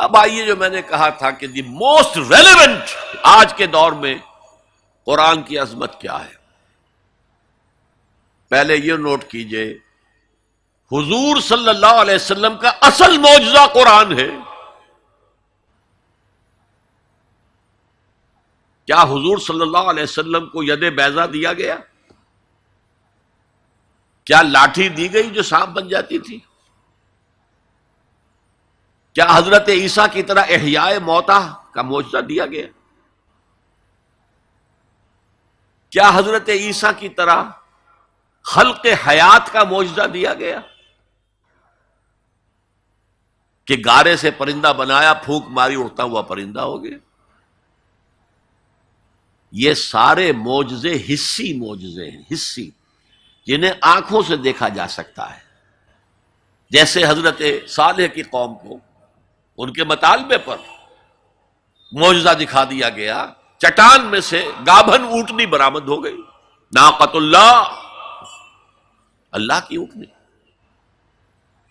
اب آئیے، جو میں نے کہا تھا کہ دی موسٹ ریلیونٹ آج کے دور میں قرآن کی عظمت کیا ہے، پہلے یہ نوٹ کیجئے، حضور صلی اللہ علیہ وسلم کا اصل معجزہ قرآن ہے۔ کیا حضور صلی اللہ علیہ وسلم کو ید بیضا دیا گیا؟ کیا لاٹھی دی گئی جو سانپ بن جاتی تھی؟ کیا حضرت عیسیٰ کی طرح احیاء موتیٰ کا معجزہ دیا گیا؟ کیا حضرت عیسیٰ کی طرح خلق حیات کا معجزہ دیا گیا کہ گارے سے پرندہ بنایا، پھونک ماری، اڑتا ہوا پرندہ ہو گیا؟ یہ سارے معجزے حسی معجزے ہیں، حسی، جنہیں آنکھوں سے دیکھا جا سکتا ہے۔ جیسے حضرت صالح کی قوم کو ان کے مطالبے پر معجزہ دکھا دیا گیا، چٹان میں سے گابھن اونٹنی برآمد ہو گئی، ناقۃ اللہ، اللہ کی اونٹنی،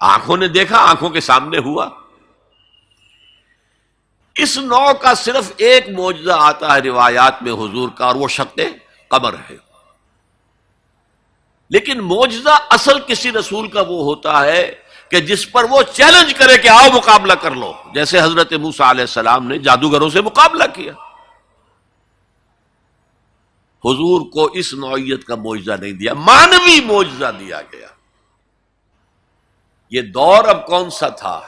آنکھوں نے دیکھا، آنکھوں کے سامنے ہوا۔ اس نوع کا صرف ایک معجزہ آتا ہے روایات میں حضور کا، اور وہ شق قمر ہے۔ لیکن معجزہ اصل کسی رسول کا وہ ہوتا ہے کہ جس پر وہ چیلنج کرے کہ آؤ مقابلہ کر لو، جیسے حضرت موسیٰ علیہ السلام نے جادوگروں سے مقابلہ کیا۔ حضور کو اس نوعیت کا معجزہ نہیں دیا، مانوی معجزہ دیا گیا۔ یہ دور اب کون سا تھا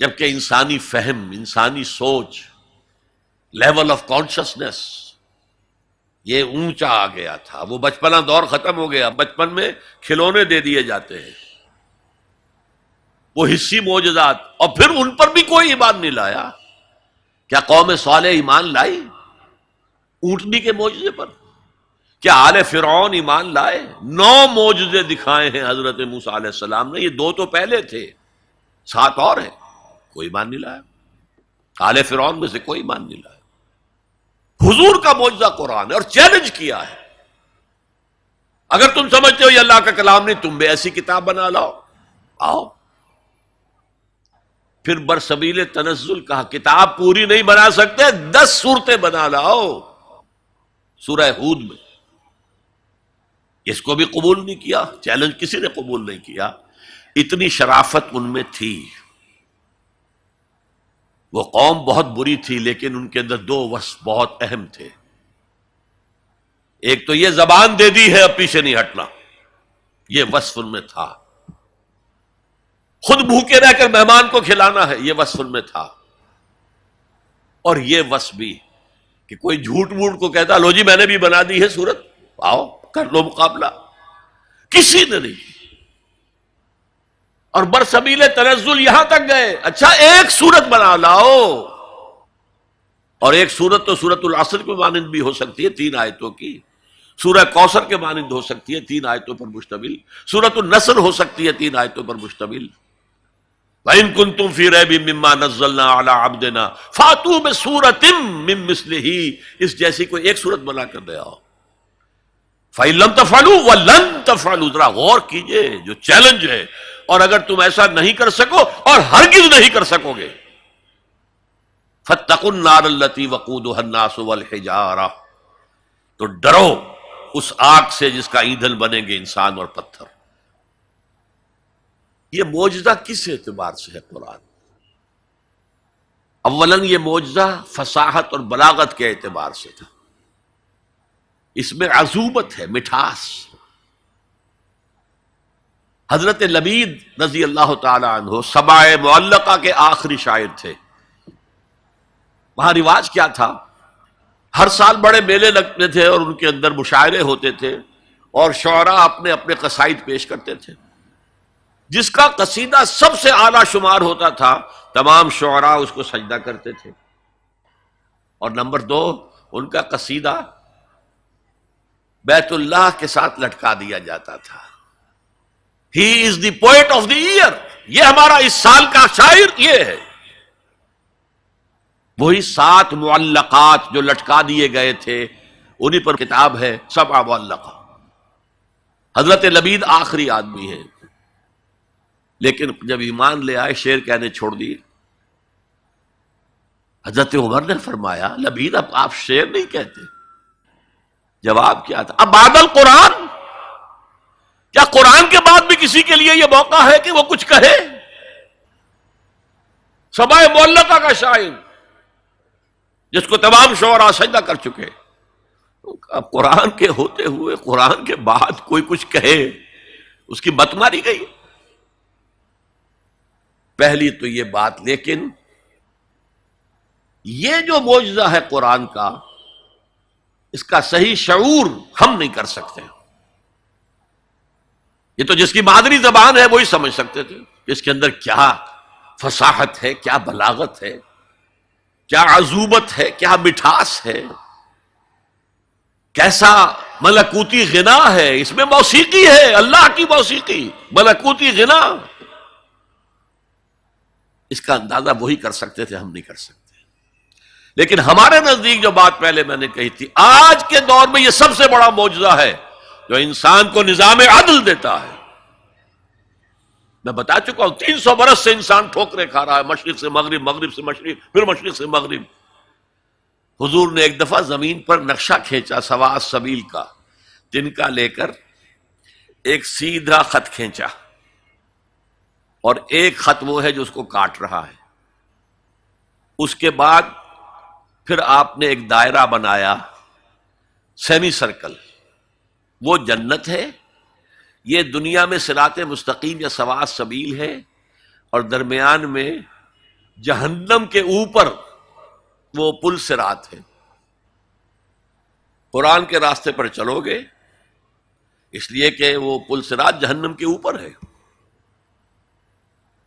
جبکہ انسانی فہم، انسانی سوچ، لیول آف کانشسنس یہ اونچا آ گیا تھا۔ وہ بچپنا دور ختم ہو گیا، بچپن میں کھلونے دے دیے جاتے ہیں، وہ حسی معجزات، اور پھر ان پر بھی کوئی ایمان نہیں لایا۔ کیا قوم صالح ایمان لائی اونٹنی کے معجزے پر؟ کیا آل فرعون ایمان لائے؟ 9 معجزے دکھائے ہیں حضرت موسیٰ علیہ السلام نے، یہ 2 تو پہلے تھے، 7 اور ہیں، کوئی ایمان نہیں لایا۔ آل فرعون میں سے کوئی ایمان نہیں لایا۔ حضور کا معجزہ قرآن ہے، اور چیلنج کیا ہے، اگر تم سمجھتے ہو یہ اللہ کا کلام نہیں، تم بھی ایسی کتاب بنا لاؤ، آؤ۔ پھر برسبیل تنزل کہا، کتاب پوری نہیں بنا سکتے، 10 سورتیں بنا لاؤ۔ سورہ ہود میں اس کو بھی قبول نہیں کیا، چیلنج کسی نے قبول نہیں کیا۔ اتنی شرافت ان میں تھی۔ وہ قوم بہت بری تھی، لیکن ان کے اندر 2 وصف بہت اہم تھے۔ ایک تو یہ زبان دے دی ہے، اب پیچھے نہیں ہٹنا، یہ وصف ان میں تھا۔ خود بھوکے رہ کر مہمان کو کھلانا ہے، یہ وصف ان میں تھا۔ اور یہ وصف بھی کہ کوئی جھوٹ موٹ کو کہتا لو جی میں نے بھی بنا دی ہے سورت، آؤ کر لو مقابلہ، کسی نے نہیں۔ اور برسبیل تنزل یہاں تک گئے، اچھا ایک سورت بنا لاؤ، اور ایک سورت تو سورت العصر کے مانند بھی ہو سکتی ہے، 3 آیتوں کی، سورہ کوثر کے مانند ہو سکتی ہے، 3 آیتوں پر مشتمل، سورت النصر ہو سکتی ہے، 3 آیتوں پر مشتمل۔ وَإِن كُنتُمْ فِي رَيْبٍ مِّمَّا نَزَّلْنَا عَلَىٰ عَبْدِنَا فَأْتُوا بِسُورَةٍ مِّن مِّثْلِهِ، اس جیسی کوئی ایک سورت بنا کر دے آؤ۔ فَإِن لَّمْ تَفْعَلُوا وَلَن تَفْعَلُوا، ذرا غور کیجئے، جو چیلنج ہے، اور اگر تم ایسا نہیں کر سکو اور ہرگز نہیں کر سکو گے، فَاتَّقُوا النَّارَ الَّتِي وَقُودُهَا النَّاسُ وَالْحِجَارَةُ، تو ڈرو اس آگ سے جس کا ایندھن بنیں گے انسان اور پتھر۔ یہ معجزہ کس اعتبار سے ہے قرآن؟ اولاً یہ معجزہ فصاحت اور بلاغت کے اعتبار سے تھا، اس میں عذوبت ہے، مٹھاس۔ حضرت لبید رضی اللہ تعالی عنہ سبع معلقہ کے آخری شاعر تھے۔ وہاں رواج کیا تھا، ہر سال بڑے میلے لگتے تھے اور ان کے اندر مشاعرے ہوتے تھے، اور شعراء اپنے اپنے قصائد پیش کرتے تھے۔ جس کا قصیدہ سب سے اعلیٰ شمار ہوتا تھا، تمام شعراء اس کو سجدہ کرتے تھے۔ اور نمبر 2، ان کا قصیدہ بیت اللہ کے ساتھ لٹکا دیا جاتا تھا۔ ہی از دی پوئٹ آف دی ایئر، یہ ہمارا اس سال کا شاعر یہ ہے۔ وہی 7 معلقات جو لٹکا دیے گئے تھے، انہی پر کتاب ہے سبع معلقہ۔ حضرت لبید آخری آدمی ہے، لیکن جب ایمان لے آئے شعر کہنے چھوڑ دیے، حضرت عمر نے فرمایا لبید اب آپ شعر نہیں کہتے. جواب کیا تھا؟ اب بعد القرآن، کیا قرآن کے بعد بھی کسی کے لیے یہ موقع ہے کہ وہ کچھ کہے؟ سبائے معلقہ کا شاعر جس کو تمام شعراء سجدہ کر چکے، اب قرآن کے ہوتے ہوئے قرآن کے بعد کوئی کچھ کہے، اس کی مت ماری گئی. پہلی تو یہ بات. لیکن یہ جو معجزہ ہے قرآن کا، اس کا صحیح شعور ہم نہیں کر سکتے. یہ تو جس کی مادری زبان ہے وہی سمجھ سکتے تھے کہ اس کے اندر کیا فصاحت ہے، کیا بلاغت ہے، کیا عذوبت ہے، کیا مٹھاس ہے، کیسا ملکوتی غنا ہے. اس میں موسیقی ہے، اللہ کی موسیقی، ملکوتی غنا. اس کا اندازہ وہی کر سکتے تھے، ہم نہیں کر سکتے. لیکن ہمارے نزدیک جو بات پہلے میں نے کہی تھی، آج کے دور میں یہ سب سے بڑا معجزہ ہے جو انسان کو نظام عدل دیتا ہے. میں بتا چکا ہوں 300 برس سے انسان ٹھوکرے کھا رہا ہے، مشرق سے مغرب، مغرب سے مشرق، پھر مشرق سے مغرب. حضور نے ایک دفعہ زمین پر نقشہ کھینچا سوا السبیل کا، تنکا لے کر ایک سیدھا خط کھینچا، اور ایک خط وہ ہے جو اس کو کاٹ رہا ہے. اس کے بعد پھر آپ نے ایک دائرہ بنایا، سیمی سرکل، وہ جنت ہے. یہ دنیا میں صراط مستقیم یا سواء السبیل ہے، اور درمیان میں جہنم کے اوپر وہ پل صراط ہے. قرآن کے راستے پر چلو گے اس لیے کہ وہ پل صراط جہنم کے اوپر ہے.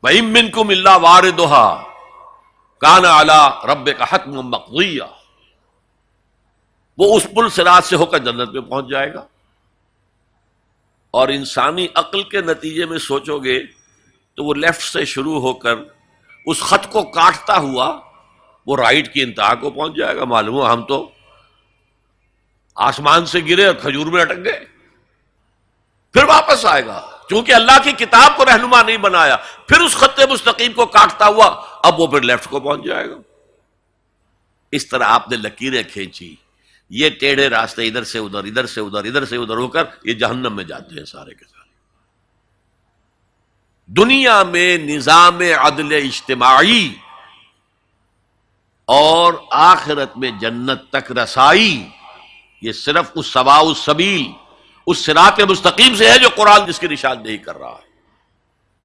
وَإِن مِّنكُمْ إِلَّا وَارِدُهَا كَانَ عَلَىٰ رَبِّكَ حَتْمًا مَّقْضِيًّا. وہ اس پل صراط سے ہو کر جنت میں پہنچ جائے گا. اور انسانی عقل کے نتیجے میں سوچو گے تو وہ لیفٹ سے شروع ہو کر اس خط کو کاٹتا ہوا وہ رائٹ کی انتہا کو پہنچ جائے گا. معلوم ہو ہم تو آسمان سے گرے اور کھجور میں اٹک گئے. پھر واپس آئے گا، چونکہ اللہ کی کتاب کو رہنما نہیں بنایا. پھر اس خط مستقیم کو کاٹتا ہوا اب وہ پھر لیفٹ کو پہنچ جائے گا. اس طرح آپ نے لکیریں کھینچی، یہ ٹیڑھے راستے ادھر سے ادھر، ادھر سے ادھر، ادھر سے ادھر ہو کر یہ جہنم میں جاتے ہیں سارے کے سارے. دنیا میں نظام عدل اجتماعی اور آخرت میں جنت تک رسائی، یہ صرف اس سواء السبیل، اس صراط مستقیم سے ہے جو قرآن جس کی نشاندہی کر رہا ہے.